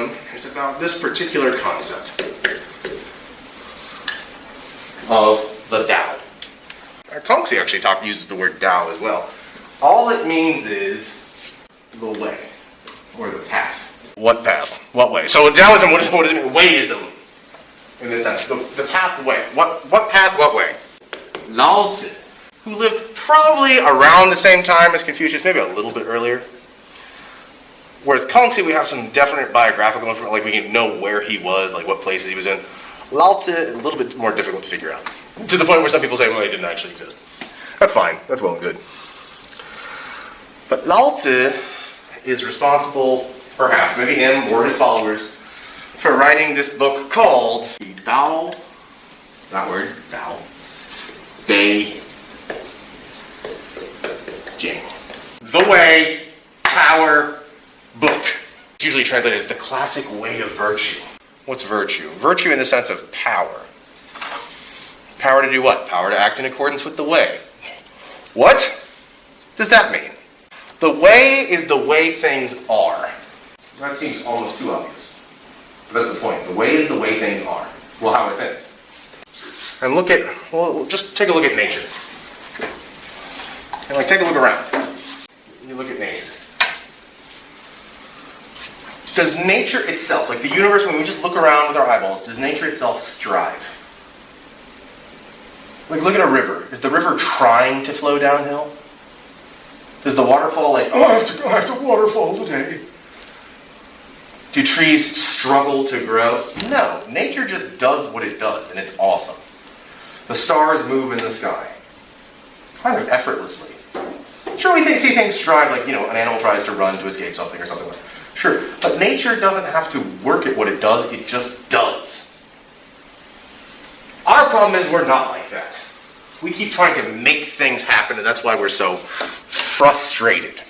Daoism is about this particular concept of the Tao. Kongzi actually uses the word Tao as well. All it means is the way, or the path. What path? What way? So Daoism, what does it mean? Wayism, in this sense. The pathway. What path, what way? Lao Tzu, who lived probably around the same time as Confucius, maybe a little bit earlier. Whereas Kongzi, we have some definite biographical information, like we can know where he was, like what places he was in. Lao Tzu, a little bit more difficult to figure out. To the point where some people say, well, he didn't actually exist. That's fine. That's well and good. But Lao Tzu is responsible, perhaps, maybe him or his followers, for writing this book called the Dao, that word, Dao, Daoism. The Way, Power, Book. It's usually translated as the classic way of virtue. What's virtue? Virtue in the sense of power. Power to do what? Power to act in accordance with the way. What does that mean? The way is the way things are. That seems almost too obvious. But that's the point. The way is the way things are. Well, how are things? And just take a look at nature. And take a look around. You look at nature. Does nature itself, like the universe, when we just look around with our eyeballs, does nature itself strive? Like, look at a river. Is the river trying to flow downhill? Does the waterfall I have to waterfall today? Do trees struggle to grow? No. Nature just does what it does, and it's awesome. The stars move in the sky. Kind of effortlessly. Sure, we see things strive, like, an animal tries to run to escape something or something like that. Sure, but nature doesn't have to work at what it does, it just does. Our problem is we're not like that. We keep trying to make things happen, and that's why we're so frustrated.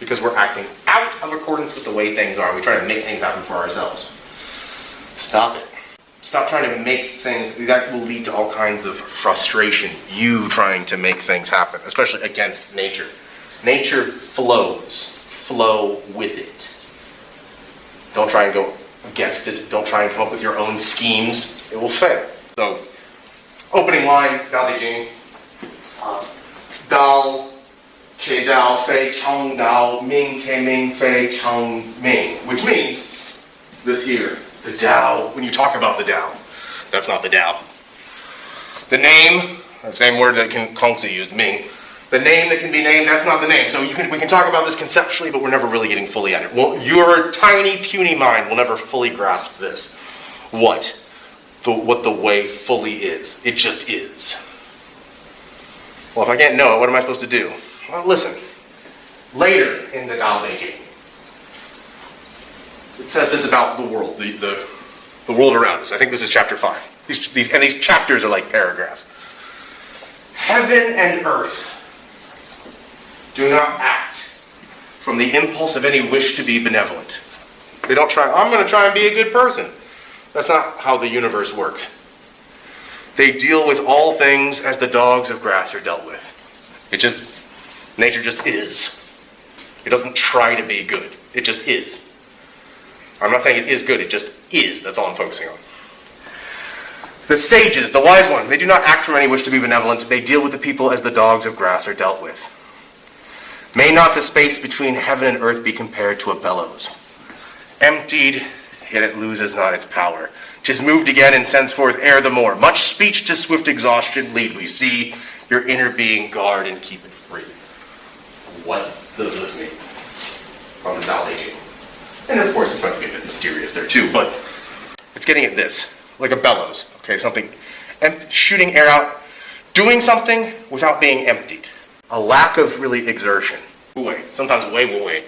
Because we're acting out of accordance with the way things are. We try to make things happen for ourselves. Stop it. Stop trying to make things. That will lead to all kinds of frustration. You trying to make things happen, especially against nature. Nature flows. Flow with it. Don't try and go against it. Don't try and come up with your own schemes. It will fail. So, opening line, Dao De Jing. Dao, ke Dao, fei cheng Dao, Ming ke Ming, fei cheng Ming. Which means, this here, the Dao. When you talk about the Dao, that's not the Dao. The name, the same word that Kongzi used, Ming. The name that can be named, that's not the name. So we can talk about this conceptually, but we're never really getting fully at it. Well, your tiny, puny mind will never fully grasp this. What the way fully is. It just is. Well, if I can't know it, what am I supposed to do? Well, listen. Later in the Dao De Jing, it says this about the world, the world around us. I think this is chapter 5. These chapters are like paragraphs. Heaven and earth do not act from the impulse of any wish to be benevolent. They don't try, I'm going to try and be a good person. That's not how the universe works. They deal with all things as the dogs of grass are dealt with. Nature just is. It doesn't try to be good. It just is. I'm not saying it is good, it just is. That's all I'm focusing on. The sages, the wise ones, they do not act from any wish to be benevolent. They deal with the people as the dogs of grass are dealt with. May not the space between heaven and earth be compared to a bellows. Emptied, yet it loses not its power. 'Tis moved again and sends forth air the more. Much speech to swift exhaustion lead we see. Your inner being guard and keep it free. What does this mean? From the Dao De Jing. And of course it's going to be a bit mysterious there too, but it's getting at this. Like a bellows. Okay, something shooting air out. Doing something without being emptied. A lack of really exertion. Wu wei. Sometimes wei will wei.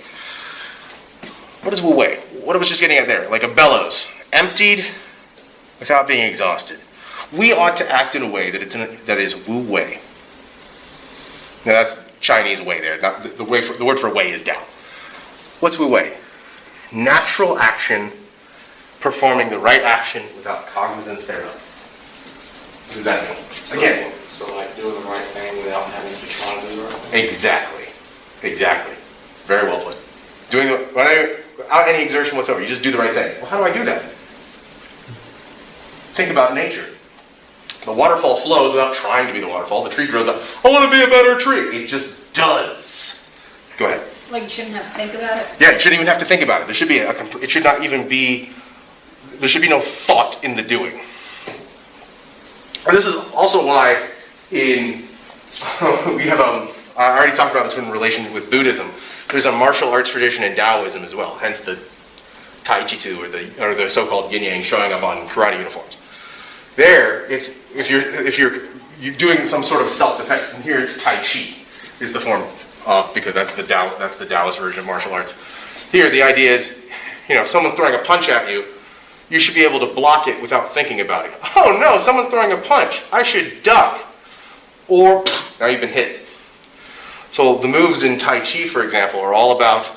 What is wu wei? What I was just getting at there. Like a bellows. Emptied without being exhausted. We ought to act in a way that is wu wei. Now that's Chinese wei there. The word for wei is Dao. What's wu wei? Natural action, performing the right action without cognizance thereof. What does that mean? Again. So like doing the right thing without having to try to do the right thing? Exactly. Very well put. without any exertion whatsoever. You just do the right thing. Well, how do I do that? Think about nature. The waterfall flows without trying to be the waterfall. The tree grows up. I want to be a better tree. It just does. Go ahead. Like you shouldn't have to think about it? Yeah, you shouldn't even have to think about it. There should be it should not even be, there should be no thought in the doing. And this is also why we have I already talked about this in relation with Buddhism. There's a martial arts tradition in Daoism as well, hence the Tai Chi Tu or the so-called yin yang showing up on karate uniforms. There, it's if you're doing some sort of self-defense, and here it's Tai Chi is the form because that's the Taoist version of martial arts. Here, the idea is, if someone's throwing a punch at you, you should be able to block it without thinking about it. Oh no, someone's throwing a punch. I should duck. Or, now you've been hit. So the moves in Tai Chi, for example, are all about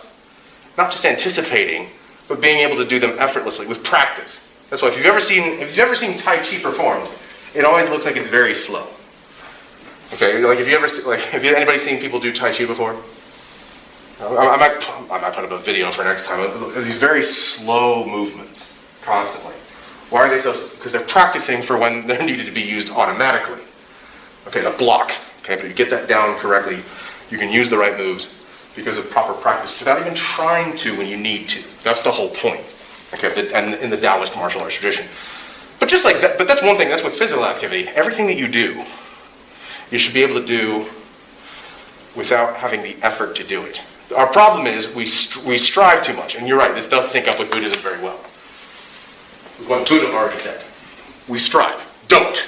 not just anticipating, but being able to do them effortlessly with practice. That's why if you've ever seen Tai Chi performed, it always looks like it's very slow. Okay, have anybody seen people do Tai Chi before? I might put up a video for next time. These very slow movements, constantly. Why are they so? Because they're practicing for when they're needed to be used automatically. Okay, the block. Okay, but if you get that down correctly, you can use the right moves because of proper practice without even trying to when you need to. That's the whole point. Okay, and in the Taoist martial arts tradition. But just like that, but that's one thing. That's with physical activity. Everything that you do, you should be able to do without having the effort to do it. Our problem is we strive too much, and you're right. This does sync up with Buddhism very well. With what Buddha already said. We strive. Don't.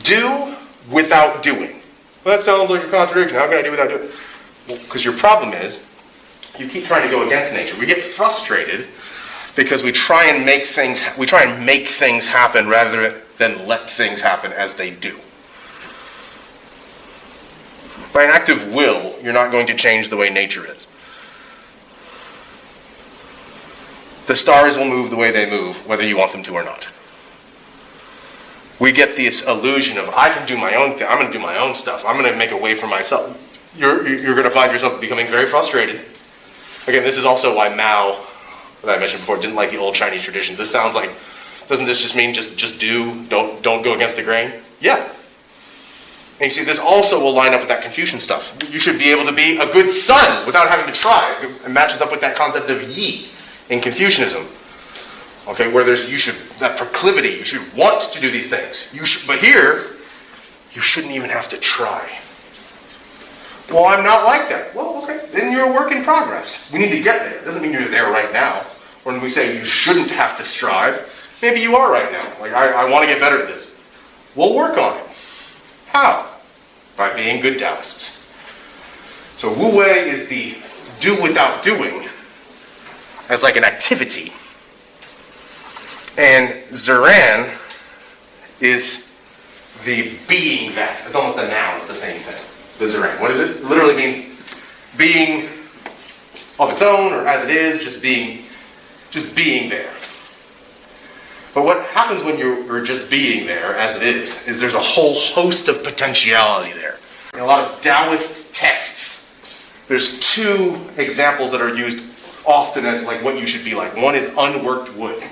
Do without doing. Well, that sounds like a contradiction. How can I do without doing? Well, because your problem is you keep trying to go against nature. We get frustrated because we try and make things happen rather than let things happen as they do. By an act of will, you're not going to change the way nature is. The stars will move the way they move, whether you want them to or not. We get this illusion of, I can do my own thing, I'm going to do my own stuff, I'm going to make a way for myself. You're going to find yourself becoming very frustrated. Again, this is also why Mao, that I mentioned before, didn't like the old Chinese traditions. This sounds like, doesn't this just mean just do, don't go against the grain? Yeah. And you see, this also will line up with that Confucian stuff. You should be able to be a good son without having to try. It matches up with that concept of yi in Confucianism. Okay, where that proclivity, you should want to do these things. But here, you shouldn't even have to try. Well, I'm not like that. Well, okay, then you're a work in progress. We need to get there. It doesn't mean you're there right now. When we say you shouldn't have to strive, maybe you are right now. Like, I want to get better at this. We'll work on it. How? By being good Taoists. So Wu Wei is the do without doing as like an activity. And Ziran is the being that. It's almost a noun of the same thing. The Ziran. What is it? It literally means being of its own or as it is, just being there. But what happens when you're just being there as it is there's a whole host of potentiality there. In a lot of Taoist texts, there's two examples that are used often as like what you should be like. One is unworked wood.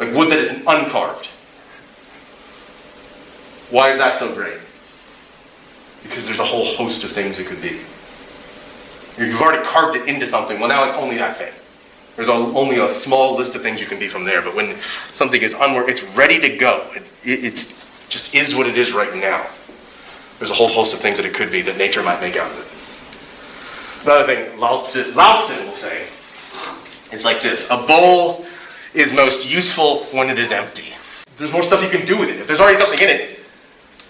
Like wood that is uncarved. Why is that so great? Because there's a whole host of things it could be. You've already carved it into something, well now it's only that thing. There's only a small list of things you can be from there, but when something is unworked, it's ready to go. It just is what it is right now. There's a whole host of things that it could be that nature might make out of it. Another thing Lao Tzu will say, it's like this: a bowl is most useful when it is empty. There's more stuff you can do with it. If there's already something in it,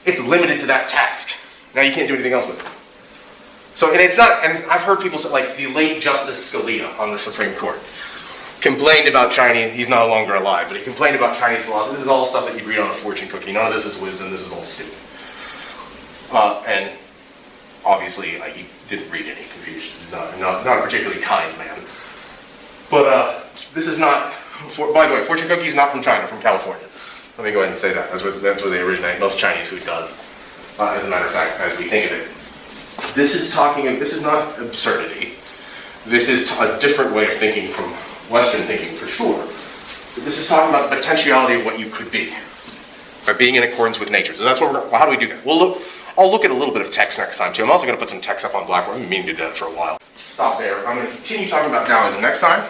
it's limited to that task. Now you can't do anything else with it. So, and it's not, and I've heard people say, like the late Justice Scalia on the Supreme Court complained about Chinese, he's no longer alive, but he complained about Chinese philosophy. This is all stuff that you'd read on a fortune cookie. None of this is wisdom, this is all stupid. And obviously, he didn't read any Confucius. He's not a particularly kind man. But this is not, by the way, fortune cookie is not from China, from California. Let me go ahead and say that. That's where they originate. Most Chinese food does, as a matter of fact, as we think of it. This is not absurdity. This is a different way of thinking from Western thinking, for sure. But this is talking about the potentiality of what you could be by being in accordance with nature. So that's what well, how do we do that? I'll look at a little bit of text next time, too. I'm also going to put some text up on Blackboard. I've been meaning to do that for a while. Stop there. I'm going to continue talking about Daoism next time.